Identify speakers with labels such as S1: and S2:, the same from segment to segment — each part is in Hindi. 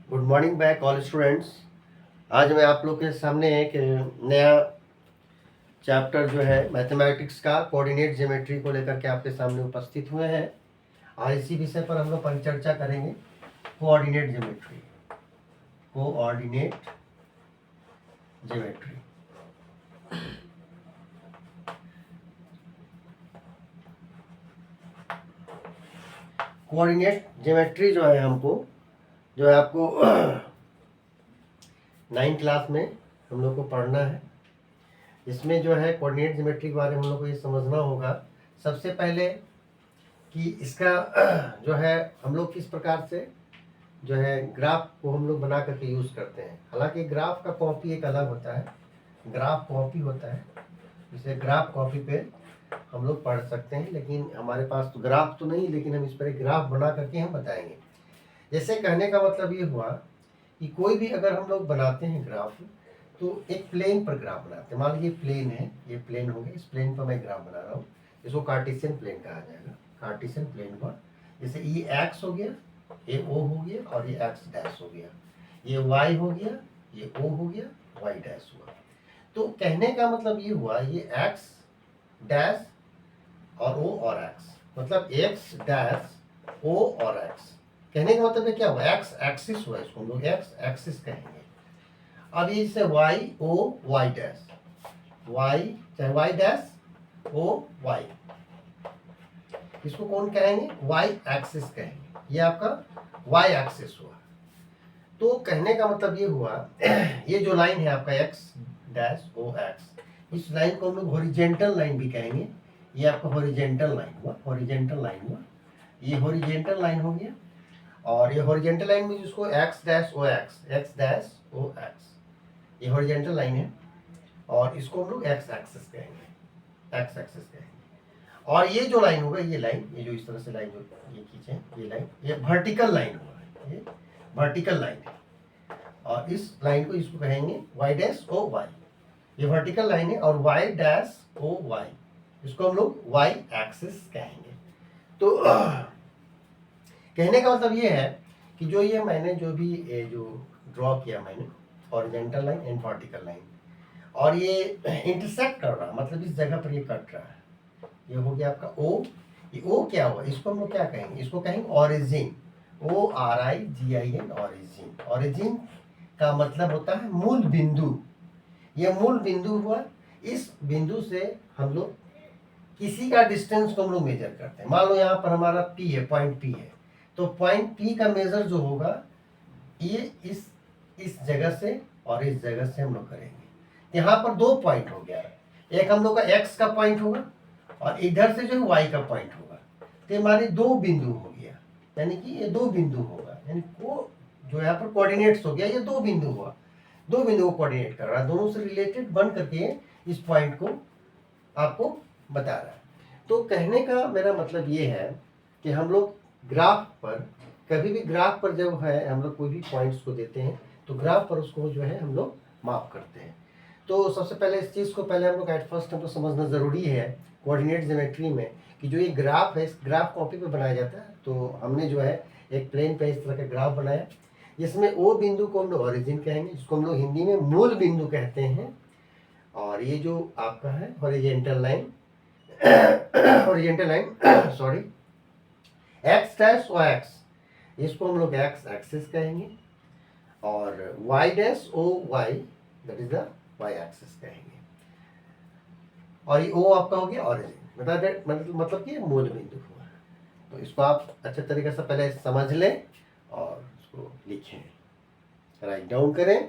S1: Good morning back all students. आज मैं आप लोग के सामने एक नया चैप्टर जो है मैथमेटिक्स का कोऑर्डिनेट ज्योमेट्री को लेकर के आपके सामने उपस्थित हुए हैं। आज इसी विषय पर हम लोग परिचर्चा करेंगे। Coordinate geometry, coordinate geometry. Coordinate geometry जो है जो है आपको 9th क्लास में हम लोग को पढ़ना है। इसमें जो है कोऑर्डिनेट ज्योमेट्री के बारे में हम लोग को ये समझना होगा सबसे पहले कि इसका जो है हम लोग किस प्रकार से जो है ग्राफ को हम लोग बना करके यूज़ करते हैं। हालांकि ग्राफ का कॉपी एक अलग होता है, ग्राफ कॉपी होता है, इसे ग्राफ कॉपी पे हम लोग पढ़ सकते हैं, लेकिन हमारे पास तो ग्राफ तो नहीं, लेकिन हम इस पर एक ग्राफ बना करके हम बताएंगे। जैसे कहने का मतलब ये हुआ कि कोई भी अगर हम लोग बनाते हैं ग्राफ, तो एक प्लेन पर ग्राफ बनाते हैं। मान लीजिए प्लेन है, ये प्लेन हो गया, इस प्लेन पर मैं ग्राफ बना रहा हूँ, इसको कार्टेशियन प्लेन कहा जाएगा। कार्टेशियन प्लेन पर जैसे ये एक्स हो गया, ये ओ हो गया और ये एक्स डैश हो गया, ये वाई हो गया, ये ओ हो गया, वाई डैश हुआ। तो कहने का मतलब ये हुआ ये एक्स डैश और ओ और एक्स, मतलब एक्स डैश ओ और एक्स। कहने का मतलब क्या हुआ, एक्स एक्सिस हुआ, इसको हम लोग एक्स एक्सिस कहेंगे। अब ये जैसे Y O Y dash, Y चाहे वाई डैश ओ वाई, इसको कौन कहेंगे, वाई एक्सिस कहेंगे। ये आपका वाई एक्सिस हुआ। तो कहने का मतलब ये हुआ ये जो लाइन है आपका एक्स डैश ओ एक्स, इस लाइन को हम लोग हॉरिजेंटल लाइन भी कहेंगे। ये आपका हॉरिजेंटल लाइन हुआ, हॉरिजेंटल लाइन हुआ, ये हॉरिजेंटल लाइन हो गया। और ये हॉरिजेंटल लाइन में जिसको X dash O X, X dash O X, ये हॉरिजेंटल लाइन है और इसको हम लोग एक्स एक्सिस कहेंगे, एक्स एक्सिस कहेंगे। और ये जो लाइन होगा, ये लाइन, ये जो इस तरह से लाइन जो ये खींचे, ये लाइन, ये वर्टिकल लाइन होगा, ये वर्टिकल लाइन है। और इस लाइन को इसको कहेंगे वाई डैश ओ वाई, ये वर्टिकल लाइन है। और वाई डैश ओ वाई, इसको हम लोग वाई एक्सिस कहेंगे। तो कहने का मतलब ये है कि जो ये मैंने जो भी जो ड्रॉ किया मैंने, horizontal line and vertical line, और ये इंटरसेक्ट कर रहा, मतलब इस जगह पर ये कट रहा है, ये हो गया आपका ओ। ये ओ क्या हुआ, इसको हम लोग क्या कहेंगे, इसको कहेंगे origin, O R I G I N, origin. Origin का मतलब होता है मूल बिंदु। ये मूल बिंदु हुआ, इस बिंदु से हम लोग किसी का डिस्टेंस को हम लोग मेजर करते हैं। मान लो यहाँ पर हमारा पी है, पॉइंट पी है, तो पॉइंट पी का मेजर जो होगा ये इस जगह से और इस जगह से हम लोग करेंगे। यहाँ पर दो पॉइंट हो गया, एक हम लोग का एक्स का पॉइंट होगा और इधर से जो है वाई का पॉइंट होगा। तो हमारे दो बिंदु हो गया, यानी कि ये दो बिंदु होगा, यानी को जो यहाँ पर कोऑर्डिनेट्स हो गया, ये दो बिंदु हुआ, दो बिंदु को कोऑर्डिनेट कर रहा है, दोनों से रिलेटेड बन करके इस पॉइंट को आपको बता रहा है। तो कहने का मेरा मतलब ये है कि हम लोग ग्राफ पर, कभी भी ग्राफ पर जब है हम लोग कोई भी पॉइंट्स को देते हैं, तो ग्राफ पर उसको जो है हम लोग माप करते हैं। तो सबसे पहले इस चीज़ को पहले हम लोग एट फर्स्ट हमको समझना ज़रूरी है कोऑर्डिनेट ज्योमेट्री में, कि जो ये ग्राफ है, इस ग्राफ कॉपी पे बनाया जाता है। तो हमने जो है एक प्लेन पे इस तरह का ग्राफ बनाया, जिसमें ओ बिंदु को हम लोग ओरिजिन कहेंगे, जिसको हम लोग हिंदी में मूल बिंदु कहते हैं। और ये जो आपका है horizontal line, horizontal line sorry, X dash O X, इसको हम लोग एक्स एक्सिस कहेंगे। और Y dash O Y, that is the Y axis कहेंगे। और ये ओ आपका हो गया ऑरिजिन, मतलब कि मूल बिंदु हुआ। तो इसको आप अच्छे तरीके से पहले समझ लें और इसको लिखें, राइट डाउन करें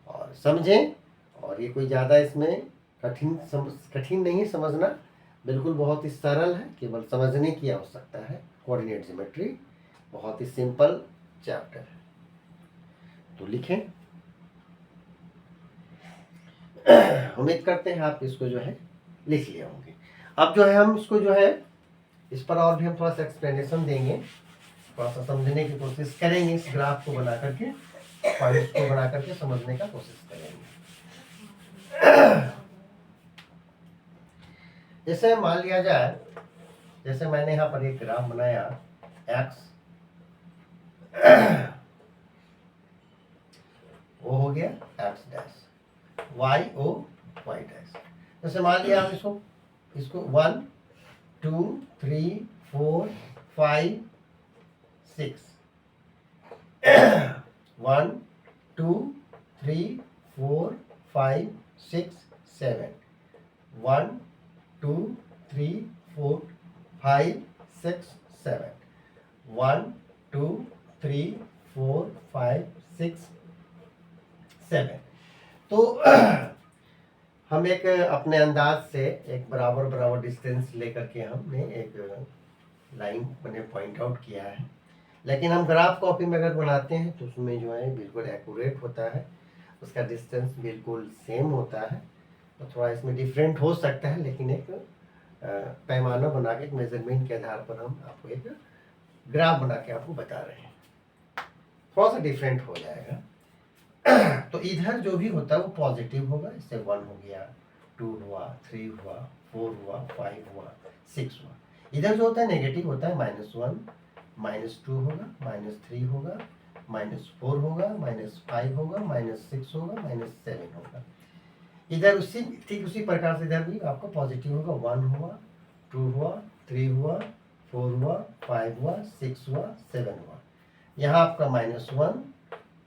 S1: और समझें। और ये कोई ज़्यादा इसमें कठिन नहीं समझना, बिल्कुल बहुत ही सरल है, केवल समझने की आवश्यकता है। कोऑर्डिनेट ज्योमेट्री बहुत ही सिंपल चैप्टर है, तो लिखें। उम्मीद करते हैं आप इसको जो है लिख लिए होंगे। अब जो है हम इसको जो है इस पर और भी हम थोड़ा सा एक्सप्लेनेशन देंगे, थोड़ा सा समझने की कोशिश करेंगे, इस ग्राफ को बना करके, पॉइंट्स को बना करके समझने का कोशिश करेंगे। जैसे मान लिया जाए, जैसे मैंने यहाँ पर एक ग्राफ बनाया, एक्स वो हो गया X dash, Y O Y dash. जैसे मान लिया आप इसको 1 2 3 4 5 6 1 2 3 4 5 6 7 1 2 3 4 5 6 7 1 2 3 4 5 6 7। तो हम एक अपने अंदाज से एक बराबर बराबर डिस्टेंस लेकर के हमने एक लाइन मैंने पॉइंट आउट किया है। लेकिन हम ग्राफ कॉपी में अगर बनाते हैं तो उसमें जो है बिल्कुल एक्यूरेट होता है, उसका डिस्टेंस बिल्कुल सेम होता है। तो थोड़ा इसमें डिफरेंट हो सकता है, लेकिन एक पैमाना बना के एक मेजरमेंट के आधार पर हम आपको एक ग्राफ बना के आपको बता रहे हैं, थोड़ा सा डिफरेंट हो जाएगा। तो इधर जो भी होता है वो पॉजिटिव होगा, इससे 1 हो गया, 2 हुआ, 3 हुआ, 4 हुआ, 5 हुआ, 6 हुआ। इधर जो होता है नेगेटिव होता है, -1 -2 होगा, -3 होगा, -4 होगा, -5 होगा, -6 होगा, -7 होगा। इधर ठीक उसी प्रकार से इधर भी आपको पॉजिटिव होगा, 1 हुआ, 2 हुआ, 3 हुआ, 4 हुआ, 5 हुआ, 6 हुआ, 7 हुआ। यहाँ आपका -1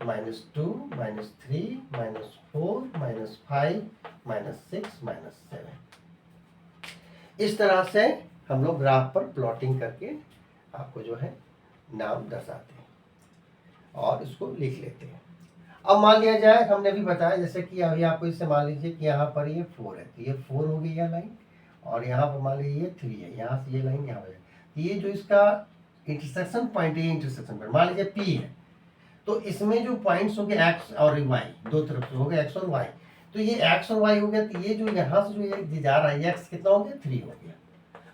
S1: -2 -3 -4 -5 -6 -7। इस तरह से हम लोग ग्राफ पर प्लॉटिंग करके आपको जो है नाम दर्शाते हैं और इसको लिख लेते हैं। अब मान लिया जाए, हमने भी बताया जैसे कि अभी आपको इससे मान लीजिए कि यहाँ पर ये 4 है, तो ये 4 हो गई यह लाइन, और यहाँ पर मान लीजिए ये 3 है, यहाँ से ये लाइन यहाँ पर, तो ये जो इसका इंटरसेक्शन पॉइंट है, ये इंटरसेक्शन पॉइंट मान लीजिए P है, तो इसमें जो पॉइंट्स हो गए एक्स और वाई, दो तरफ से हो गया एक्स और वाई, तो ये एक्स और वाई हो गया, तो ये जो यहाँ से जो ये जा रहा है एक्स कितना हो गया 3 हो गया,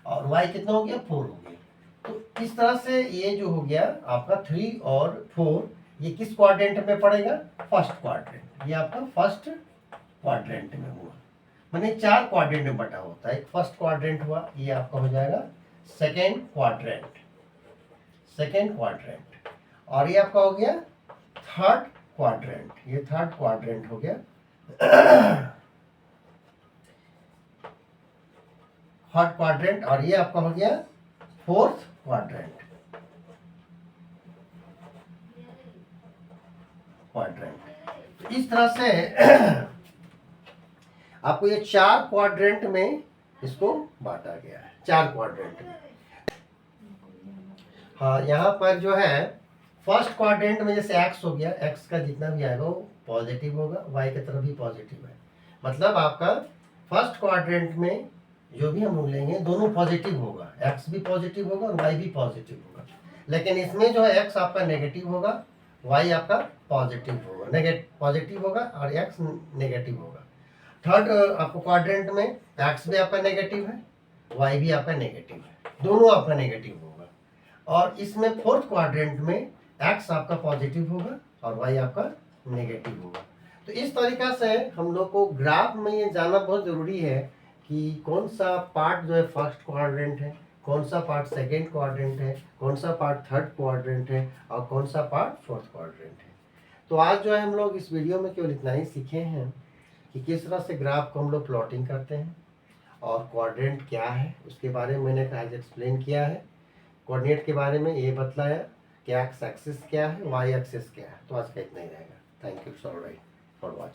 S1: और वाई कितना हो गया 4 हो गया। तो इस तरह से ये जो हो गया आपका 3 और 4, ये किस क्वाड्रेंट में पड़ेगा, फर्स्ट क्वाड्रेंट। ये आपका फर्स्ट क्वाड्रेंट में हुआ, माने 4 क्वाड्रेंट में बटा होता है। एक फर्स्ट क्वाड्रेंट हुआ, ये आपका हो जाएगा सेकेंड क्वाड्रेंट, और ये आपका हो गया थर्ड क्वाड्रेंट, ये थर्ड क्वाड्रेंट हो गया। थर्ड क्वाड्रेंट, और ये आपका हो गया फोर्थ क्वाड्रेंट। तो इस तरह से आपको ये 4 क्वाड्रेंट में इसको बांटा गया है, 4 क्वाड्रेंट में। हाँ, यहाँ पर जो है फर्स्ट क्वाड्रेंट में जैसे एक्स हो गया, एक्स का जितना भी आएगा वो पॉजिटिव होगा, वाई की तरफ भी पॉजिटिव है, मतलब आपका फर्स्ट क्वाड्रेंट में जो भी हम लोग लेंगे दोनों पॉजिटिव होगा, एक्स भी पॉजिटिव होगा और वाई भी पॉजिटिव होगा। लेकिन इसमें जो है एक्स आपका नेगेटिव होगा, वाई आपका पॉजिटिव होगा, पॉजिटिव होगा और एक्स नेगेटिव होगा। थर्ड आपको क्वाड्रेंट में एक्स भी आपका नेगेटिव है, वाई भी आपका नेगेटिव है, दोनों आपका नेगेटिव होगा। और इसमें फोर्थ क्वाड्रेंट में एक्स आपका पॉजिटिव होगा और वाई आपका नेगेटिव होगा। तो इस तरीका से हम लोग को ग्राफ में ये जानना बहुत ज़रूरी है कि कौन सा पार्ट जो है फर्स्ट क्वाड्रेंट है, कौन सा पार्ट सेकेंड क्वाड्रेंट है, कौन सा पार्ट थर्ड क्वाड्रेंट है और कौन सा पार्ट फोर्थ क्वाड्रेंट है। तो आज जो है हम लोग इस वीडियो में केवल इतना ही सीखे हैं कि किस तरह से ग्राफ को हम लोग प्लॉटिंग करते हैं और क्वाड्रेंट क्या है उसके बारे में मैंने आज एक्सप्लेन किया है। कोऑर्डिनेट के बारे में ये बतलाया कि एक्स एक्सिस क्या है, वाई एक्सिस क्या है। तो आज का इतना ही रहेगा। Thank you for watching.